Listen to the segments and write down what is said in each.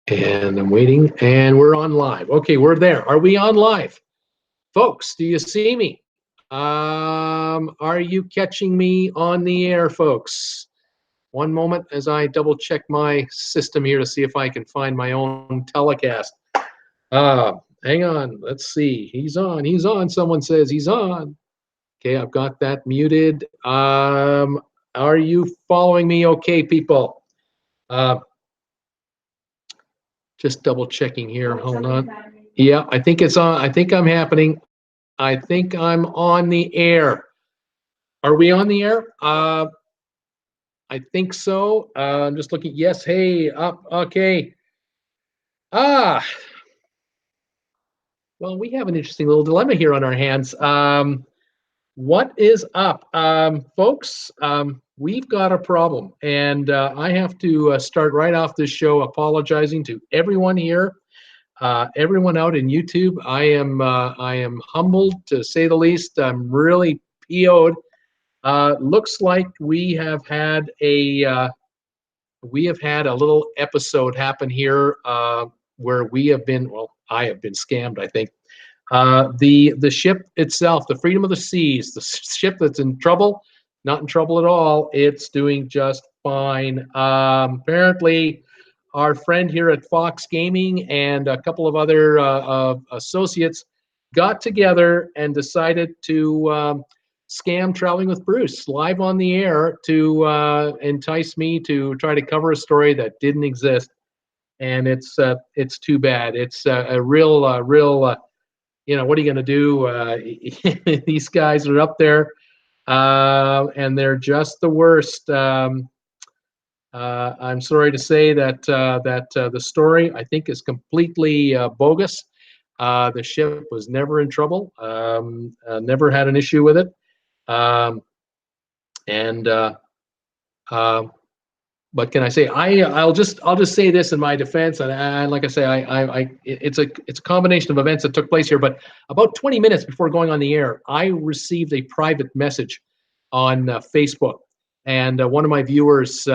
And I'm waiting, and we're on live. Okay, we're there. Are we on live? Folks, do you see me? Are you catching me on the air, folks? One moment as I double check my system here to see if I can find my own telecast. Hang on. Let's see. He's on. He's on. Someone says he's on. Okay, I've got that muted. Are you following me okay, people? Just double checking here. Hold on. Yeah, I think it's on. I think I'm happening. I think I'm on the air. Are we on the air? I think so. I'm just looking. Yes. Hey, up. Okay. Ah. Well, we have an interesting little dilemma here on our hands. What is up, folks? We've got a problem, and I have to start right off this show apologizing to everyone here. Everyone out in YouTube, I am humbled to say the least. I'm really PO'd. Looks like we have had a little episode happen here where we have been. Well, I have been scammed, I think. The ship itself, the Freedom of the Seas, the ship that's in trouble, not in trouble at all. It's doing just fine. Apparently, our friend here at Fox Gaming and a couple of other associates got together and decided to scam Traveling with Bruce live on the air to entice me to try to cover a story that didn't exist. And it's too bad. It's a real what are you going to do? These guys are up there, and they're just the worst. I'm sorry to say that the story, I think, is completely bogus. The ship was never in trouble, never had an issue with it, and what can I say? I'll just say this in my defense, and like I say, it's a combination of events that took place here. But about 20 minutes before going on the air, I received a private message on Facebook. And one of my viewers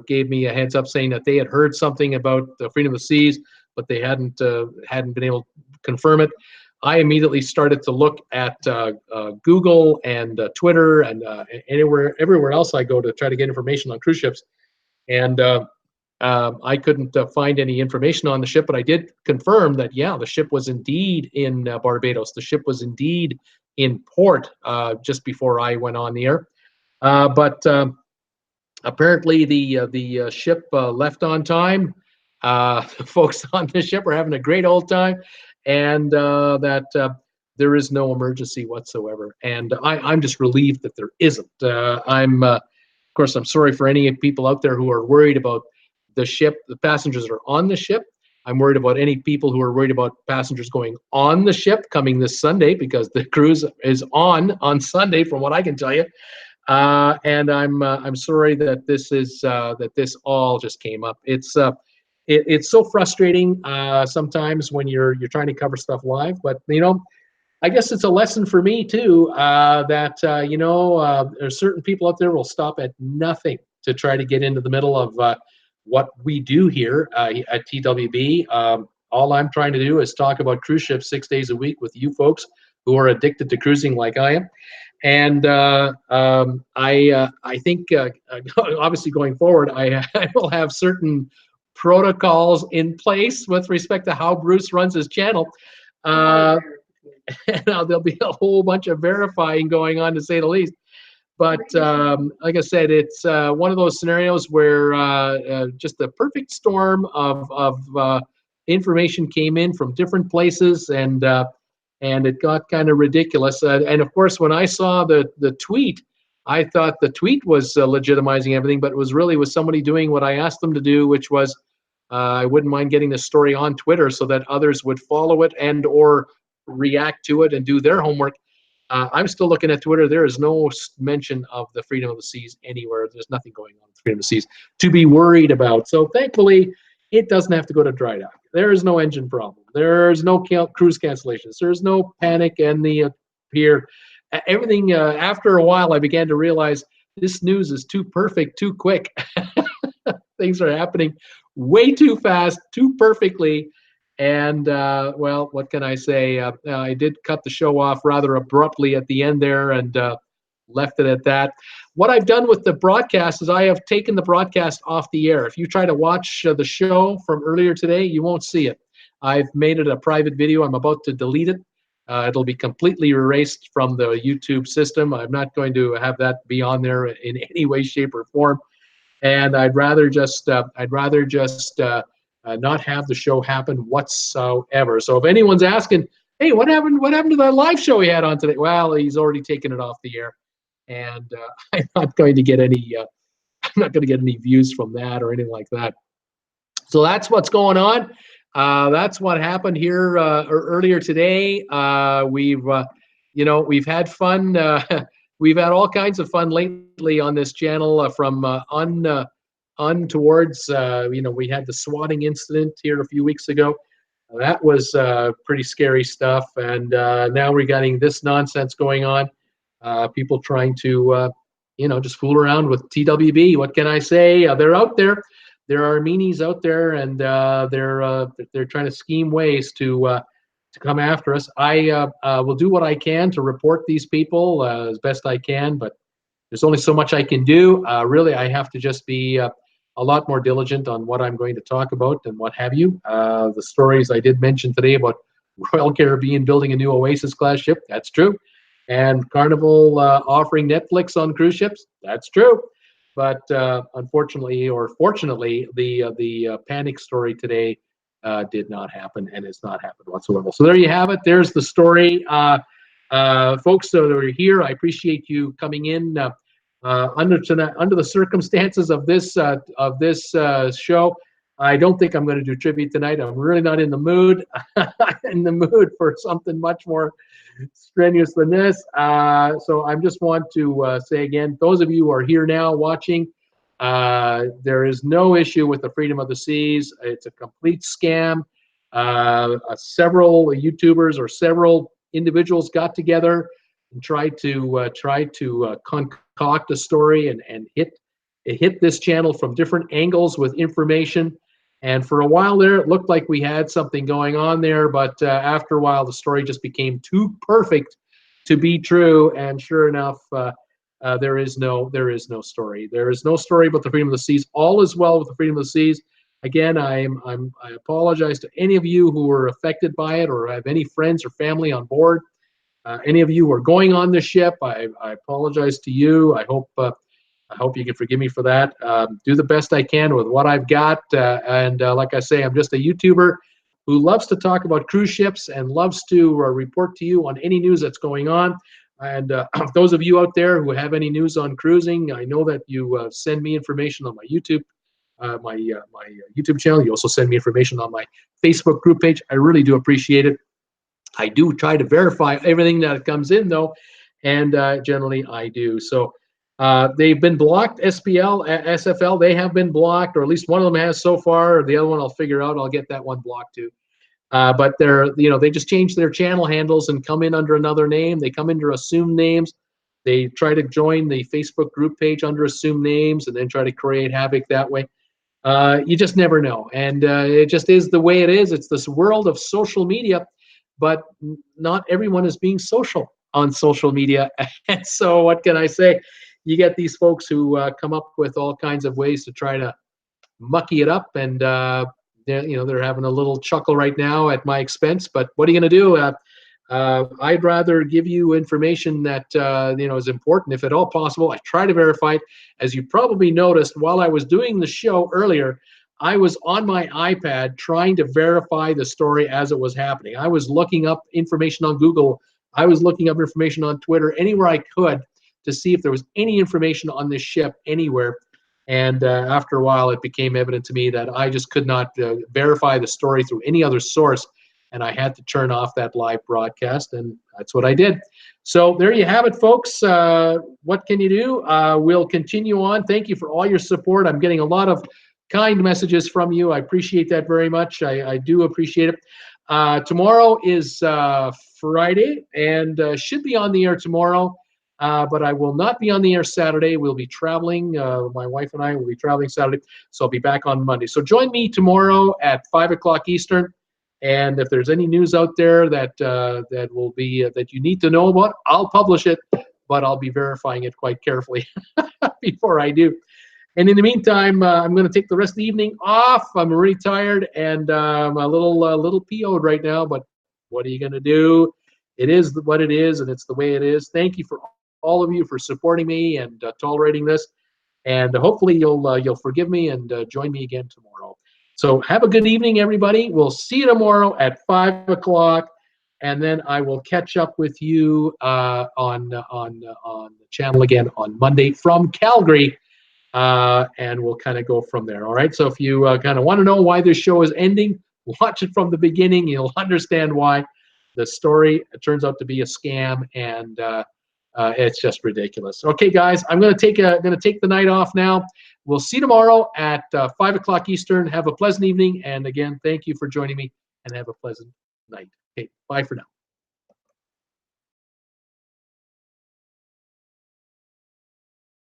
gave me a heads up saying that they had heard something about the Freedom of the Seas, but they hadn't been able to confirm it. I immediately started to look at Google and Twitter and everywhere else I go to try to get information on cruise ships. And I couldn't find any information on the ship, but I did confirm that, yeah, the ship was indeed in Barbados. The ship was indeed in port just before I went on the air. But apparently the ship left on time. Folks on the ship are having a great old time, and that there is no emergency whatsoever. And I'm just relieved that there isn't. Of course, I'm sorry for any people out there who are worried about the ship, the passengers that are on the ship. I'm worried about any people who are worried about passengers going on the ship coming this Sunday, because the cruise is on Sunday, from what I can tell you. And I'm sorry that this all just came up. It's so frustrating sometimes when you're trying to cover stuff live, but I guess it's a lesson for me too, that there's certain people out there will stop at nothing to try to get into the middle of what we do here at TWB. All I'm trying to do is talk about cruise ships 6 days a week with you folks who are addicted to cruising like I am. And I think obviously going forward, I will have certain protocols in place with respect to how Bruce runs his channel. And there'll be a whole bunch of verifying going on, to say the least. But like I said, it's one of those scenarios where just the perfect storm of information came in from different places, and it got kind of ridiculous. And of course, when I saw the tweet, I thought the tweet was legitimizing everything, but it was somebody doing what I asked them to do, which was I wouldn't mind getting this story on Twitter so that others would follow it and or react to it and do their homework. I'm still looking at Twitter. There is no mention of the Freedom of the Seas anywhere. There's nothing going on with Freedom of the Seas to be worried about. So thankfully, it doesn't have to go to dry dock. There is no engine problem. There's no cruise cancellations. There's no panic in the pier. Everything, after a while, I began to realize this news is too perfect, too quick. Things are happening way too fast, too perfectly. And well, what can I say? I did cut the show off rather abruptly at the end there, and left it at that. What I've done with the broadcast is I have taken the broadcast off the air. If you try to watch the show from earlier today, you won't see it. I've made it a private video. I'm about to delete it. It'll be completely erased from the YouTube system. I'm not going to have that be on there in any way, shape, or form. And I'd rather just not have the show happen whatsoever. So if anyone's asking, hey, what happened? What happened to that live show he had on today? Well, he's already taken it off the air, and I'm not going to get any. I'm not going to get any views from that or anything like that. So that's what's going on. That's what happened here earlier today. We've had fun. We've had all kinds of fun lately on this channel from untowards. We had the swatting incident here a few weeks ago. That was pretty scary stuff. And now we're getting this nonsense going on. People trying to, just fool around with TWB. What can I say? They're out there. There are meanies out there, and they're trying to scheme ways to come after us. I will do what I can to report these people as best I can, but there's only so much I can do. Really, I have to just be a lot more diligent on what I'm going to talk about and what have you. The stories I did mention today about Royal Caribbean building a new Oasis-class ship, that's true. And Carnival offering Netflix on cruise ships, that's true. But unfortunately, or fortunately, the panic story today did not happen and has not happened whatsoever. So there you have it. There's the story. Folks that are here, I appreciate you coming in under the circumstances of this show. I don't think I'm going to do tribute tonight. I'm really not in the mood. In the mood for something much more strenuous than this. So I just want to say again, those of you who are here now watching, there is no issue with the Freedom of the Seas. It's a complete scam. Several YouTubers or several individuals got together and tried to concoct a story and hit this channel from different angles with information. And for a while there, it looked like we had something going on there, but after a while, the story just became too perfect to be true. And sure enough, there is no story. There is no story about the Freedom of the Seas. All is well with the Freedom of the Seas. Again, I apologize to any of you who were affected by it or have any friends or family on board. Any of you who are going on the ship, I apologize to you. I hope you can forgive me for that. Do the best I can with what I've got. And like I say, I'm just a YouTuber who loves to talk about cruise ships and loves to report to you on any news that's going on. And those of you out there who have any news on cruising, I know that you send me information on my YouTube, my YouTube channel. You also send me information on my Facebook group page. I really do appreciate it. I do try to verify everything that comes in, though, and generally I do. So they've been blocked. SPL, SFL, they have been blocked, or at least one of them has so far. The other one I'll figure out. I'll get that one blocked too. But they just change their channel handles and come in under another name. They come under assumed names. They try to join the Facebook group page under assumed names and then try to create havoc that way. You just never know. And it just is the way it is. It's this world of social media, but not everyone is being social on social media. And so what can I say? You get these folks who come up with all kinds of ways to try to mucky it up, and they're having a little chuckle right now at my expense. But what are you going to do? I'd rather give you information that is important, if at all possible. I try to verify it. As you probably noticed, while I was doing the show earlier, I was on my iPad trying to verify the story as it was happening. I was looking up information on Google. I was looking up information on Twitter, anywhere I could, to see if there was any information on this ship anywhere. And after a while, it became evident to me that I just could not verify the story through any other source, and I had to turn off that live broadcast, and that's what I did. So there you have it, folks. What can you do? We'll continue on. Thank you for all your support. I'm getting a lot of kind messages from you. I appreciate that very much. I do appreciate it. Tomorrow is Friday, and should be on the air tomorrow. But I will not be on the air Saturday. We'll be traveling. My wife and I will be traveling Saturday, so I'll be back on Monday. So join me tomorrow at 5 o'clock Eastern. And if there's any news out there that that will be that you need to know about, I'll publish it, but I'll be verifying it quite carefully before I do. And in the meantime, I'm going to take the rest of the evening off. I'm really tired and I'm a little PO'd right now, but what are you going to do? It is what it is, and it's the way it is. Thank you for all of you for supporting me and tolerating this. And hopefully you'll forgive me and join me again tomorrow. So have a good evening, everybody. We'll see you tomorrow at 5 o'clock, and then I will catch up with you on the channel again on Monday from Calgary, and we'll kind of go from there. All right. So if you kind of want to know why this show is ending, watch it from the beginning. You'll understand why. The story turns out to be a scam, and it's just ridiculous. Okay, guys, I'm going to take the night off now. We'll see you tomorrow at 5 o'clock Eastern. Have a pleasant evening, and again, thank you for joining me, and have a pleasant night. Okay, bye for now.